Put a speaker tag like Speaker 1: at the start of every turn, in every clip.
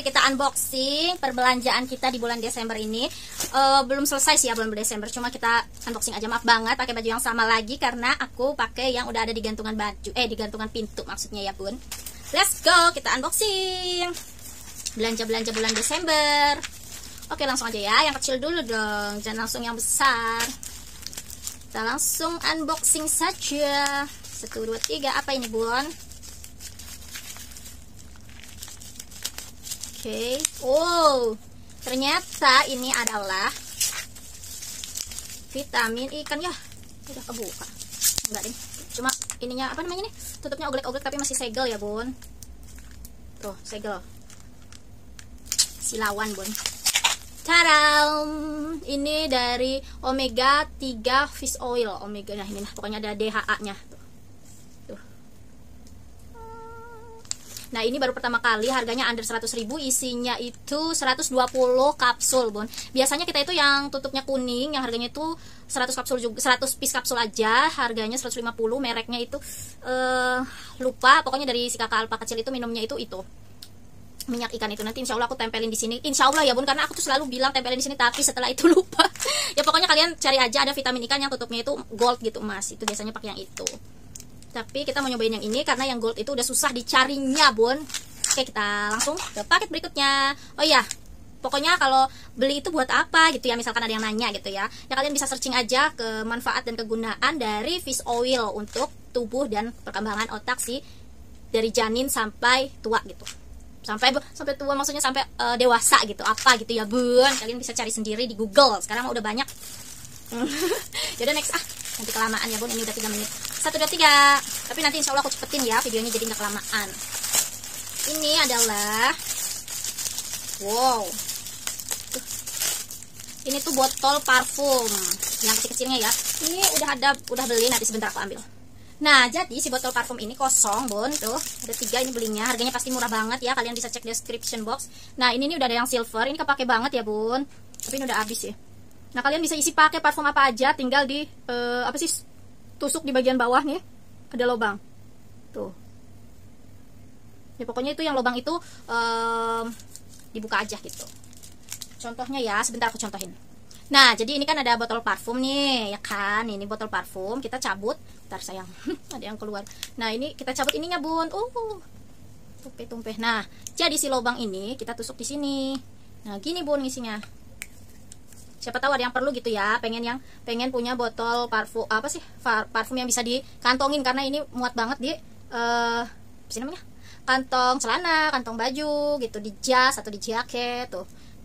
Speaker 1: kita unboxing perbelanjaan kita di bulan Desember ini. Belum selesai sih ya bulan Desember, cuma kita unboxing aja. Maaf banget pakai baju yang sama lagi karena aku pakai yang udah ada di gantungan baju, di gantungan pintu maksudnya ya bun. Let's go, kita unboxing belanja-belanja bulan Desember. Oke, langsung aja ya, yang kecil dulu dong, jangan langsung yang besar. Kita langsung unboxing saja. 1, 2, 3, apa ini bun? Oke. Oh, ternyata ini adalah vitamin ikan ya. Udah kebuka. Enggak deh. Cuma ininya apa namanya nih? Tutupnya oglek-oglek tapi masih segel ya, Bun. Tuh, segel. Silawan, Bun. Taram. Ini dari Omega 3 Fish Oil. Omega, nah ini lah, pokoknya ada DHA-nya. Nah ini baru pertama kali, harganya under 100.000, isinya itu 120 kapsul bun. Biasanya kita itu yang tutupnya kuning, yang harganya itu 100 kapsul juga, 100 piece kapsul aja, harganya 150. Mereknya itu lupa, pokoknya dari si kakak alpa kecil itu minumnya itu minyak ikan itu. Nanti insya Allah aku tempelin di sini, insya Allah ya bun, karena aku tuh selalu bilang tempelin di sini tapi setelah itu lupa. Ya pokoknya kalian cari aja, ada vitamin ikan yang tutupnya itu gold gitu emas, itu biasanya pakai yang itu. Tapi kita mau nyobain yang ini karena yang gold itu udah susah dicarinya bun. Oke, kita langsung ke paket berikutnya. Oh iya, pokoknya kalau beli itu buat apa gitu ya, misalkan ada yang nanya gitu ya, ya kalian bisa searching aja ke manfaat dan kegunaan dari fish oil untuk tubuh dan perkembangan otak sih, dari janin sampai tua gitu, sampai tua maksudnya sampai dewasa gitu, apa gitu ya bun. Kalian bisa cari sendiri di Google, sekarang udah banyak. Yaudah next, nanti kelamaan ya bun, ini udah 3 menit. 1, 2, 3. Tapi nanti insya Allah aku cepetin ya videonya jadi nggak kelamaan. Ini adalah wow, ini tuh botol parfum yang kecil-kecilnya ya. Ini udah beli, nanti sebentar aku ambil. Nah jadi si botol parfum ini kosong bun, tuh ada 3 ini belinya, harganya pasti murah banget ya, kalian bisa cek description box. Nah ini udah ada yang silver, ini kepake banget ya bun, tapi ini udah habis ya. Nah kalian bisa isi pakai parfum apa aja, tinggal di apa sih, tusuk di bagian bawah nih, ada lubang tuh ya, pokoknya itu yang lubang itu dibuka aja gitu. Contohnya ya, sebentar aku contohin. Nah jadi ini kan ada botol parfum nih ya kan, ini botol parfum kita cabut, ntar sayang ada yang keluar. Nah ini kita cabut ininya bun, tumpeh. Nah jadi si lubang ini kita tusuk di sini. Nah gini bun isinya. Siapa tahu ada yang perlu gitu ya, pengen punya botol parfum, apa sih, parfum yang bisa dikantongin, karena ini muat banget di apa sih namanya, kantong celana, kantong baju gitu, di jas atau di jaket.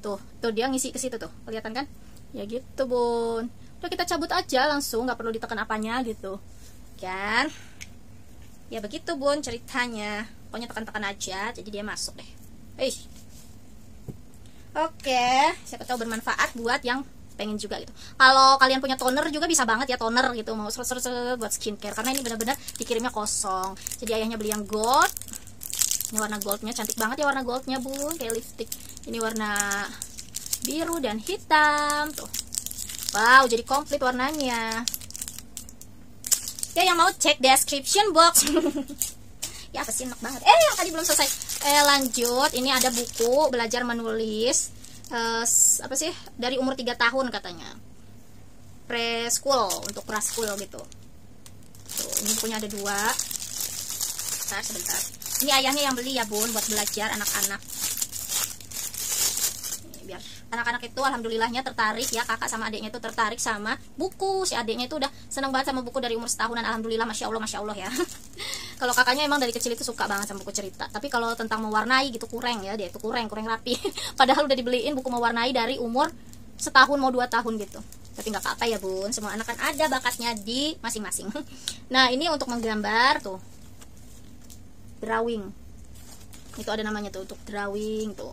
Speaker 1: Tuh dia ngisi ke situ tuh, kelihatan kan ya gitu bun. Udah kita cabut aja langsung, nggak perlu ditekan apanya gitu kan ya, begitu bun ceritanya. Pokoknya tekan-tekan aja jadi dia masuk deh. Oke, siapa tahu bermanfaat buat yang pengen juga gitu. Kalau kalian punya toner juga bisa banget ya, toner gitu, mau seret-seret buat skincare, karena ini benar-benar dikirimnya kosong. Jadi ayahnya beli yang gold. Ini warna goldnya cantik banget ya, warna goldnya bun, kayak lipstick. Ini warna biru dan hitam tuh. Wow, jadi komplit warnanya. Ya yang mau cek description box. Ya apa sih, enak banget. Yang tadi belum selesai. Lanjut, ini ada buku belajar menulis apa sih, dari umur 3 tahun katanya, preschool, untuk praskul gitu. Tuh, ini bukunya ada 2. Sebentar. Ini ayahnya yang beli ya bun, buat belajar anak-anak. Biar anak-anak itu alhamdulillahnya tertarik ya, kakak sama adiknya itu tertarik sama buku. Si adiknya itu udah seneng banget sama buku dari umur setahunan, alhamdulillah, masya Allah ya. Kalau kakaknya emang dari kecil itu suka banget sama buku cerita, tapi kalau tentang mewarnai gitu kurang ya, dia itu kurang rapi. Padahal udah dibeliin buku mewarnai dari umur 1 tahun mau 2 tahun gitu. Tapi nggak apa-apa ya bun, semua anak kan ada bakatnya di masing-masing. Nah ini untuk menggambar tuh, drawing, itu ada namanya tuh, untuk drawing tuh,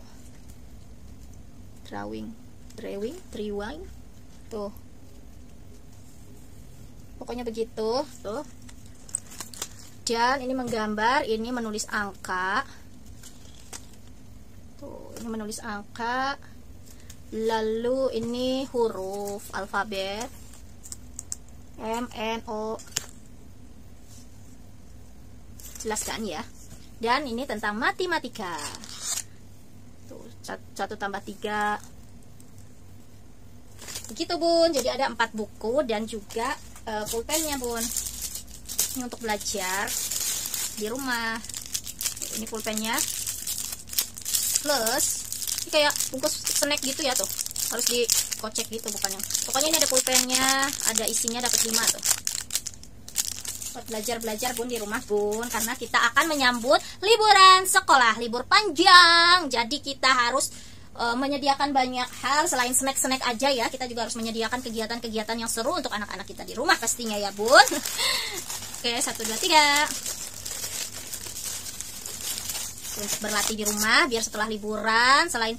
Speaker 1: drawing tuh, pokoknya begitu tuh. Dan ini menggambar, ini menulis angka tuh, ini menulis angka, lalu ini huruf alfabet M, N, O, jelas kan ya. Dan ini tentang matematika tuh, 1 tambah 3 begitu bun. Jadi ada 4 buku dan juga pulpennya bun. Ini untuk belajar di rumah. Ini pulpennya plus ini kayak bungkus snack gitu ya, tuh harus dikocek gitu bukannya. Pokoknya ini ada pulpennya, ada isinya, dapat 5 tuh buat belajar bun di rumah bun, karena kita akan menyambut liburan sekolah, libur panjang. Jadi kita harus menyediakan banyak hal selain snack-snack aja ya. Kita juga harus menyediakan kegiatan-kegiatan yang seru untuk anak-anak kita di rumah pastinya ya bun. Oke, 1, 2, 3 untuk berlatih di rumah biar setelah liburan, selain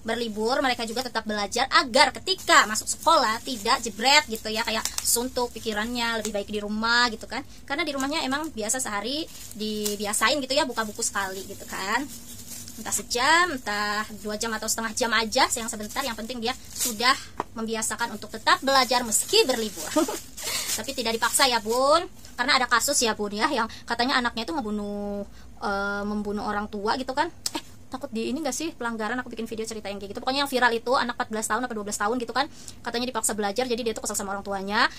Speaker 1: berlibur, mereka juga tetap belajar agar ketika masuk sekolah tidak jebret gitu ya, kayak suntuk pikirannya, lebih baik di rumah gitu kan. Karena di rumahnya emang biasa sehari dibiasain gitu ya, buka buku sekali gitu kan, entah sejam, entah 2 jam atau setengah jam aja, yang sebentar, yang penting dia sudah membiasakan untuk tetap belajar meski berlibur. Tapi tidak dipaksa ya bun, karena ada kasus ya bun ya, yang katanya anaknya itu membunuh orang tua gitu kan. Takut di ini gak sih pelanggaran, aku bikin video cerita yang kayak gitu. Pokoknya yang viral itu anak 14 tahun atau 12 tahun gitu kan, katanya dipaksa belajar, jadi dia tuh kesel sama orang tuanya,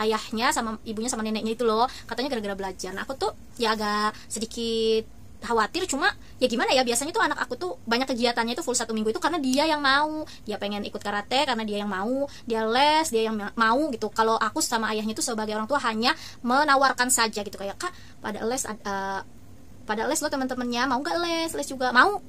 Speaker 1: ayahnya sama ibunya sama neneknya itu loh, katanya gara-gara belajar. Nah aku tuh ya agak sedikit khawatir, cuma ya gimana ya, biasanya tuh anak aku tuh banyak kegiatannya itu full 1 minggu itu karena dia yang mau, dia pengen ikut karate karena dia yang mau, dia les dia yang mau gitu. Kalau aku sama ayahnya itu sebagai orang tua hanya menawarkan saja gitu, kayak kak pada les lo teman-temannya mau nggak les juga mau.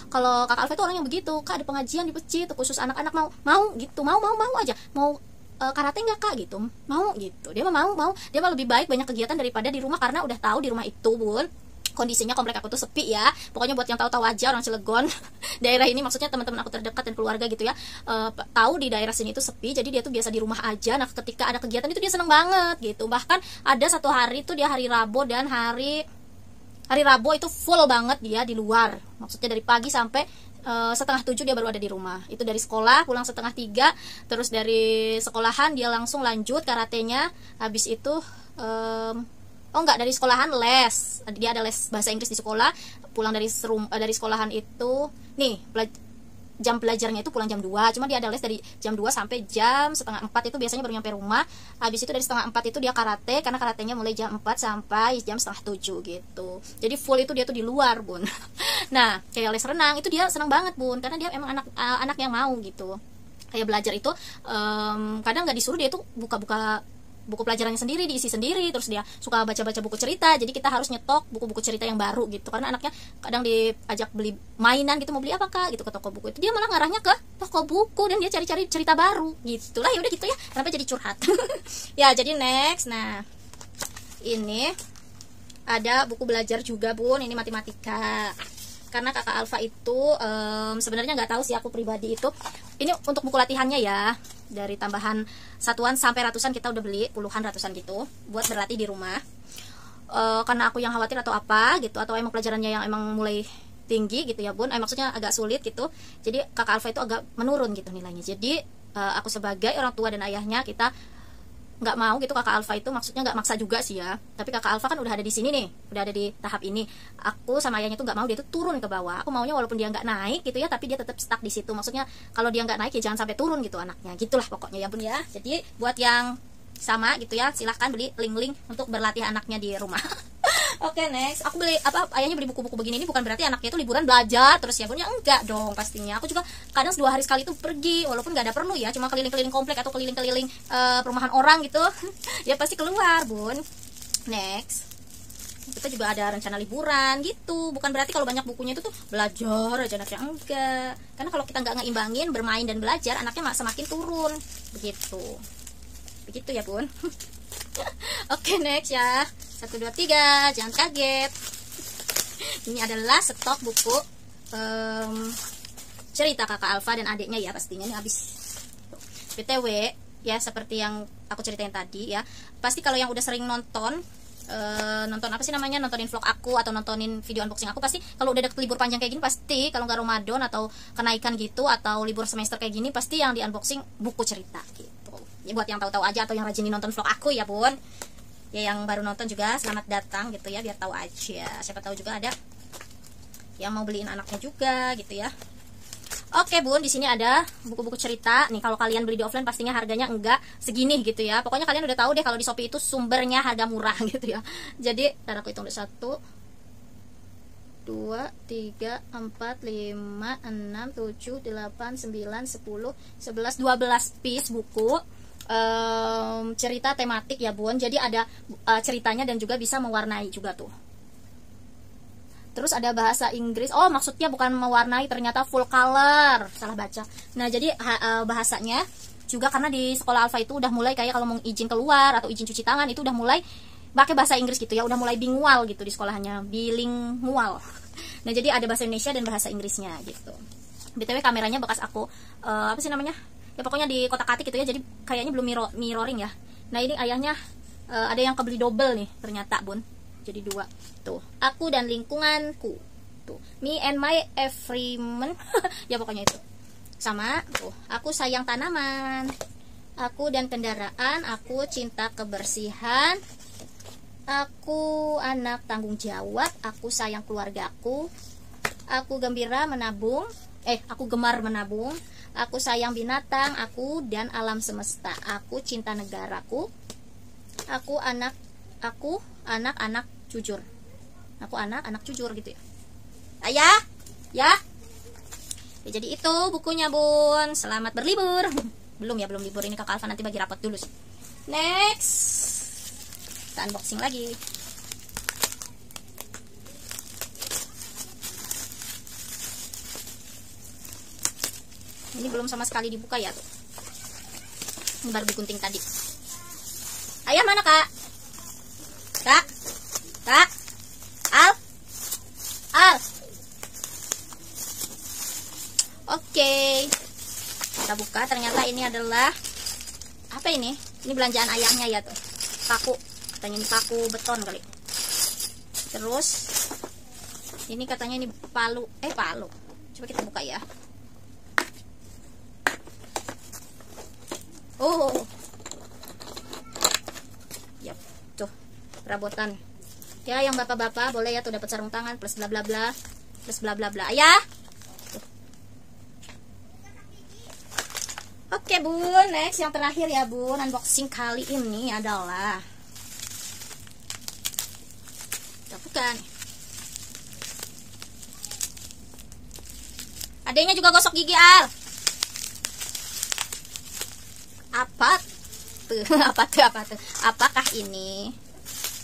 Speaker 1: Kalau kakak Alfa itu orang yang begitu, kak ada pengajian di masjid khusus anak-anak, mau gitu, mau aja, mau karate nggak kak gitu, mau gitu, dia mau dia mah lebih baik banyak kegiatan daripada di rumah, karena udah tahu di rumah itu bun kondisinya komplek aku tuh sepi ya. Pokoknya buat yang tahu-tahu aja, orang Cilegon daerah ini, maksudnya teman-teman aku terdekat dan keluarga gitu ya, tahu di daerah sini itu sepi, jadi dia tuh biasa di rumah aja. Nah ketika ada kegiatan itu dia seneng banget gitu. Bahkan ada 1 hari tuh dia hari Rabu dan hari Rabu itu full banget dia di luar, maksudnya dari pagi sampai 6:30 dia baru ada di rumah. Itu dari sekolah pulang 2:30, terus dari sekolahan dia langsung lanjut karatenya. Habis itu oh enggak, dari sekolahan les, dia ada les bahasa Inggris di sekolah. Pulang dari sekolahan itu nih jam belajarnya itu pulang jam 2, cuma dia ada les dari jam 2 sampai jam 3:30 itu biasanya baru nyampe rumah. Habis itu dari 3:30 itu dia karate, karena karatenya mulai jam 4 sampai jam 6:30 gitu. Jadi full itu dia tuh di luar bun. Nah kayak les renang itu dia senang banget bun, karena dia emang anak yang mau gitu. Kayak belajar itu kadang nggak disuruh, dia tuh buka-buka buku pelajarannya sendiri, diisi sendiri, terus dia suka baca-baca buku cerita. Jadi kita harus nyetok buku-buku cerita yang baru gitu, karena anaknya kadang diajak beli mainan gitu, mau beli apa kak gitu ke toko buku, itu dia malah ngarahnya ke toko buku dan dia cari-cari cerita baru gitulah. Ya udah gitu ya, kenapa jadi curhat. Ya jadi next, nah ini ada buku belajar juga bun, ini matematika. Karena kakak Alfa itu sebenarnya nggak tahu sih, aku pribadi itu ini untuk buku latihannya ya, dari tambahan satuan sampai ratusan kita udah beli, puluhan ratusan gitu buat berlatih di rumah. Karena aku yang khawatir atau apa gitu, atau emang pelajarannya yang emang mulai tinggi gitu ya bun, maksudnya agak sulit gitu, jadi kakak Alfa itu agak menurun gitu nilainya. Jadi aku sebagai orang tua dan ayahnya, kita nggak mau gitu kakak Alfa itu, maksudnya nggak maksa juga sih ya, tapi kakak Alfa kan udah ada di sini nih, udah ada di tahap ini. Aku sama ayahnya tuh nggak mau dia tuh turun ke bawah. Aku maunya walaupun dia nggak naik gitu ya, tapi dia tetap stuck di situ. Maksudnya kalau dia nggak naik ya jangan sampai turun gitu anaknya, gitulah pokoknya ya bun ya. Jadi buat yang sama gitu ya, silahkan beli link-link untuk berlatih anaknya di rumah. Oke, next. Aku beli ayahnya beli buku-buku begini, ini bukan berarti anaknya itu liburan belajar terus ya bun ya, enggak dong pastinya. Aku juga kadang 2 hari sekali itu pergi, walaupun nggak ada perlu ya, cuma keliling-keliling komplek atau keliling-keliling perumahan orang gitu. Ya pasti keluar bun. Next, kita juga ada rencana liburan gitu, bukan berarti kalau banyak bukunya itu tuh belajar aja anaknya, enggak. Karena kalau kita nggak ngeimbangin bermain dan belajar, anaknya semakin turun begitu ya bun. Oke, next ya, 1, 2, 3, jangan kaget. Ini adalah stok buku cerita kakak Alfa dan adiknya ya, pastinya ini habis. BTW ya, seperti yang aku ceritain tadi ya, pasti kalau yang udah sering nonton apa sih namanya, nontonin vlog aku atau nontonin video unboxing aku, pasti kalau udah deket libur panjang kayak gini, pasti kalau nggak Ramadan atau kenaikan gitu atau libur semester kayak gini, pasti yang di unboxing buku cerita gitu. Ya buat yang tahu-tahu aja atau yang rajin nonton vlog aku ya bun. Ya yang baru nonton juga selamat datang gitu ya, biar tahu aja, siapa tahu juga ada yang mau beliin anaknya juga gitu ya. Oke bun, di sini ada buku-buku cerita nih. Kalau kalian beli di offline pastinya harganya enggak segini gitu ya. Pokoknya kalian udah tahu deh kalau di Shopee itu sumbernya harga murah gitu ya. Jadi ntar aku hitung dulu. 1 2 3 4 5 6 7 8 9 10 11 12 piece buku cerita tematik ya bun. Jadi ada ceritanya dan juga bisa mewarnai juga tuh. Terus ada bahasa Inggris. Oh, maksudnya bukan mewarnai, ternyata full color. Salah baca. Nah, jadi bahasanya juga karena di sekolah Alfa itu udah mulai kayak kalau mau izin keluar atau izin cuci tangan itu udah mulai pakai bahasa Inggris gitu ya. Udah mulai bilingual gitu di sekolahnya, bilingual. Nah, jadi ada bahasa Indonesia dan bahasa Inggrisnya gitu. BTW kameranya bekas aku apa sih namanya? Ya pokoknya di kotak-katik gitu ya. Jadi kayaknya belum mirroring ya. Nah, ini ayahnya ada yang kebeli double nih ternyata, Bun. Jadi 2 tuh, aku dan lingkunganku tuh, me and my environment ya pokoknya itu sama tuh, aku sayang tanaman, aku dan kendaraan, aku cinta kebersihan, aku anak tanggung jawab, aku sayang keluargaku, aku gembira menabung, aku gemar menabung, aku sayang binatang, aku dan alam semesta, aku cinta negaraku, aku anak-anak jujur. Aku anak jujur gitu ya. Ayah, ya. Jadi itu bukunya, Bun. Selamat berlibur. Belum libur ini Kakak Alfa nanti bagi rapot dulu sih. Next. Kita unboxing lagi. Ini belum sama sekali dibuka ya tuh. Ini baru digunting tadi. Ayah mana, Kak? Kak? Al. Oke. Kita buka, ternyata ini adalah apa ini? Ini belanjaan ayahnya ya tuh. Paku. Katanya ini paku beton kali. Terus ini katanya ini palu. Palu. Coba kita buka ya. Oh. Yap, tuh. Perabotan. Ya, yang bapak-bapak boleh ya tuh dapat sarung tangan plus bla bla bla plus bla bla bla. Ayah. Oke, Bun, next yang terakhir ya, Bun. Unboxing kali ini adalah bukan. Adanya juga gosok gigi, Al. Apa tuh? Apakah ini?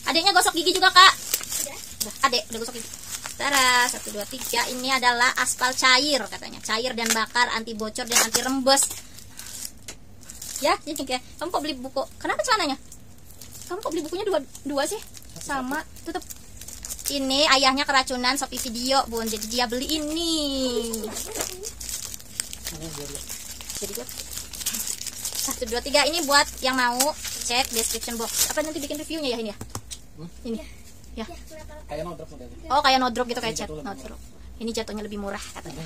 Speaker 1: Adeknya gosok gigi juga, Kak. Adek udah gosok gigi. Tara, 1 2 3. Ini adalah aspal cair katanya. Cair dan bakar, anti bocor dan anti rembes. Ya, jadi kayak kamu kok beli buku? Kenapa celananya? Kamu kok beli bukunya dua sih? Sama, tutup. Ini ayahnya keracunan Shopee video, Bun. Jadi dia beli ini. Jadi 1 2 3 ini buat yang mau cek description box. Apa nanti bikin reviewnya ya ini ya? Ini ya.
Speaker 2: Kayak no drop modelnya.
Speaker 1: Oh, kayak no drop gitu, kayak chat no drop. Ini jatuhnya lebih murah katanya.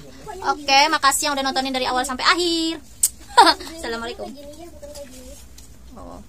Speaker 1: Oke, makasih yang udah nontonin dari awal sampai akhir. Assalamualaikum. Oh.